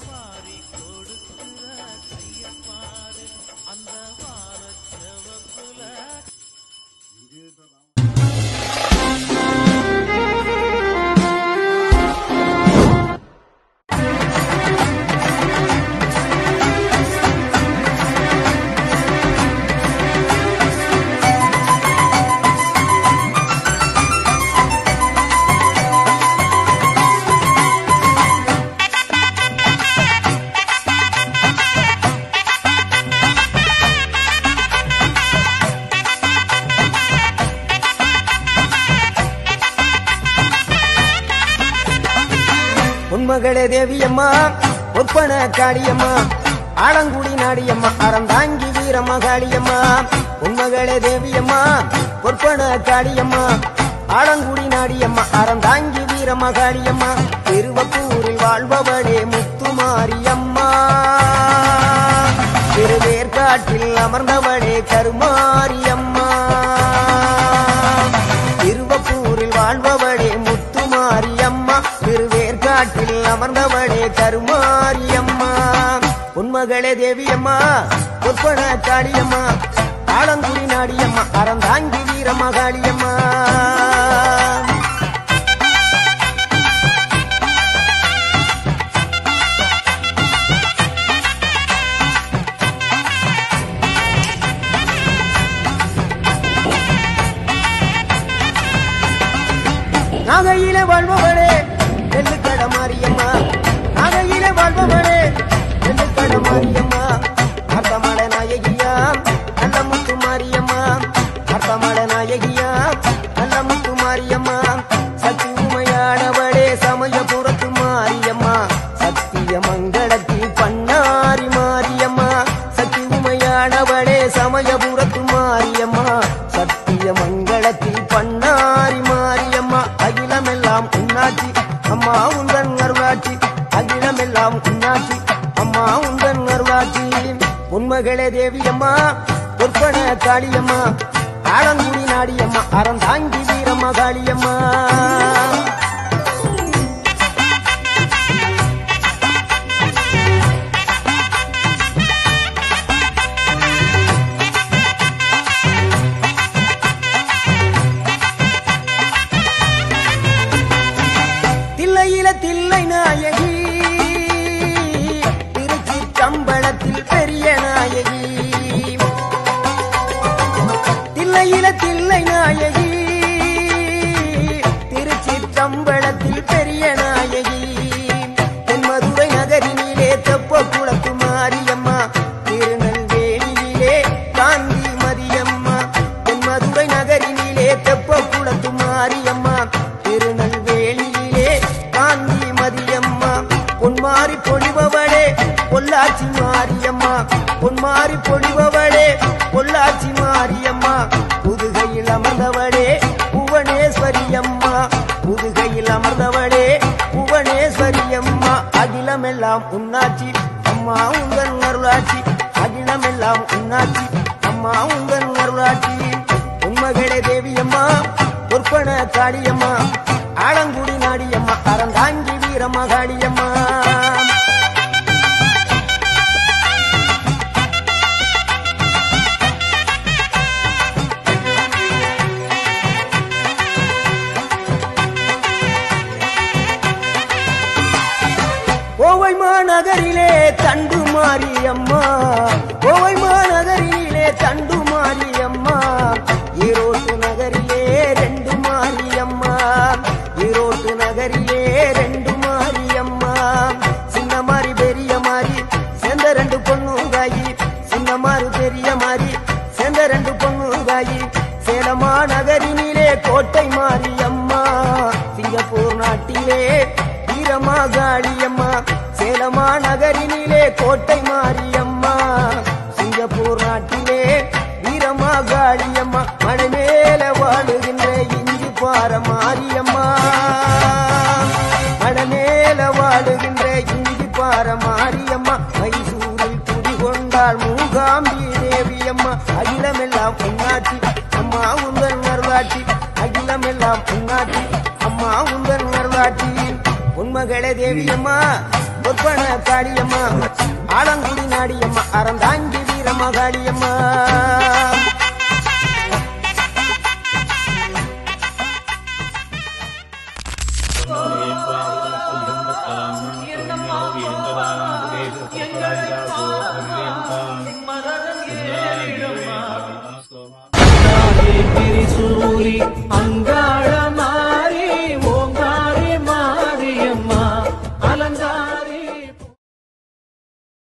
வாரி கொடுக்கிற கையப்பாரு அந்த வாரச்சவப்புல உன்மகளே தேவியம்மா ஒப்பன காளியம்மா ஆலங்குடி நாடியம்மா அறந்தாங்கி வீரம்மா காளியம்மா உன்மகளே தேவியம்மா ஒப்பன காளியம்மா ஆலங்குடி நாடியம்மா அறந்தாங்கி வீரம்மா காளியம்மா திருவப்பூரில் வாழ்பவளே முத்துமாரியம்மா திருவேற்காட்டில் அமர்ந்தவளே கருமாரியம்மா திருவப்பூரில் வாழ்பவளே முத்துமாரியம்மா திருவேற்காட்டில் அமர்ந்தவளே கருமாரியம்மா உன்மகளே தேவியம்மா ஒப்பன காளியம்மா ஆலங்குடி நாடியம்மா அறந்தாங்கி வீரம்மா காளியம்மா நாகையில வாழ்பவளே நெல்லுக்கட மாரியம்மா நாகையில வாழ்பவளே நெல்லுக்கட மாரியம்மா அர்த்தமட நாயகியா நல்ல முத்து மாரியம்மா அர்த்தமட நாயகியா நல்ல முத்து மாரியம்மா சக்தி உமையானவளே சமயபுரத்து மாரியம்மா சத்திய மங்களத்தில் பண்ணாரி மாரியம்மா சக்தி உமையானவளே சமயபுரத்து மாரியம்மா சத்திய மங்களத்தில் பண்ணாரி மாரியம்மா அகிலமெல்லாம் உன்னாட்சி அம்மா உந்தன் அருளாட்சி அகிலமெல்லாம் உன்னாட்சி அம்மா உந்தன் அருளாட்சி உன்மகளே தேவியம்மா ஒப்பன காளியம்மா ஆலங்குடி நாடியம்மா அறந்தாங்கி வீரம்மா காளியம்மா தில்லை நாயகி திருச்சி கம்பளத்தில் பெரிய நாயகி தில்லை நாயகி திருச்சி கம்பளத்தில் பெரிய நாயகி தென்மதுரை நகரினிலே தெப்ப குளத்து மாரியம்மா திருநெல்வேலியிலே காந்தி மதியம்மா தென்மதுரை நகரினிலே தெப்ப குளத்து மாரியம்மா திருநெல்வேலியிலே காந்தி மதியம்மா பொன்மாரி பொழிபவளே பொள்ளாச்சி மாரியம்மா பொன்மாரி பொழிபவளே பொள்ளாச்சி மாரியம்மா புதுகையில் அமர்ந்தவளே புவனேஸ்வரியம்மா புதுகையில் அமர்ந்தவளே புவனேஸ்வரியம்மா அகிலமெல்லாம் உன்னாட்சி அம்மா உங்கள் அருளாட்சி அகிலமெல்லாம் உன்னாட்சி அம்மா உங்கள் அருளாட்சி உன்மகளே தேவியம்மா ஒப்பன காளியம்மா ஆலங்குடி நாடியம்மா அறந்தாங்கி வீரம்மா காளியம்மா கோவை மாநகரிலே தண்டு மாரியம்மா கோவை மாநகரிலே தண்டு மாரியம்மா ஈரோட்டு நகரிலே ரெண்டு மாரியம்மா ஈரோட்டு நகரிலே ரெண்டு மாரியம்மா சின்ன மாறி பெரிய மாறி சேர்ந்த ரெண்டு பொண்ணுங்காயி சின்ன மாறி பெரிய மாறி சேர்ந்த ரெண்டு பொண்ணுங்காயி சேலமா நகரினிலே கோட்டை மாரியம்மா சிங்கப்பூர் நாட்டிலே வீரமா காளியம்மா சேலமா நகரினிலே கோட்டை மாரியம்மா சிங்கப்பூர் நாட்டிலே வீரமா காளியம்மா மலை மேல வாழுகின்ற இஞ்சி பார மாரியம்மா மலை மேல வாழுகின்ற இஞ்சி பார மாரியம்மா மைசூரில் குடிகொண்டாள் மூகாம்பி தேவியம்மா அகிலமெல்லாம் உன்னாட்சி அம்மா உந்தன் அருளாட்சி அகிலமெல்லாம் உன்னாட்சி அம்மா உந்தன் அருளாட்சி உன்மகளே தேவியம்மா பொற்பன காளியம்மா ஆலங்குடி நாடியம்மா அறந்தாங்கி வீரம்மா காளியம்மா திரிசூரி அங்காள மாறி ஓங்காரி மாரியம்மா அலங்கா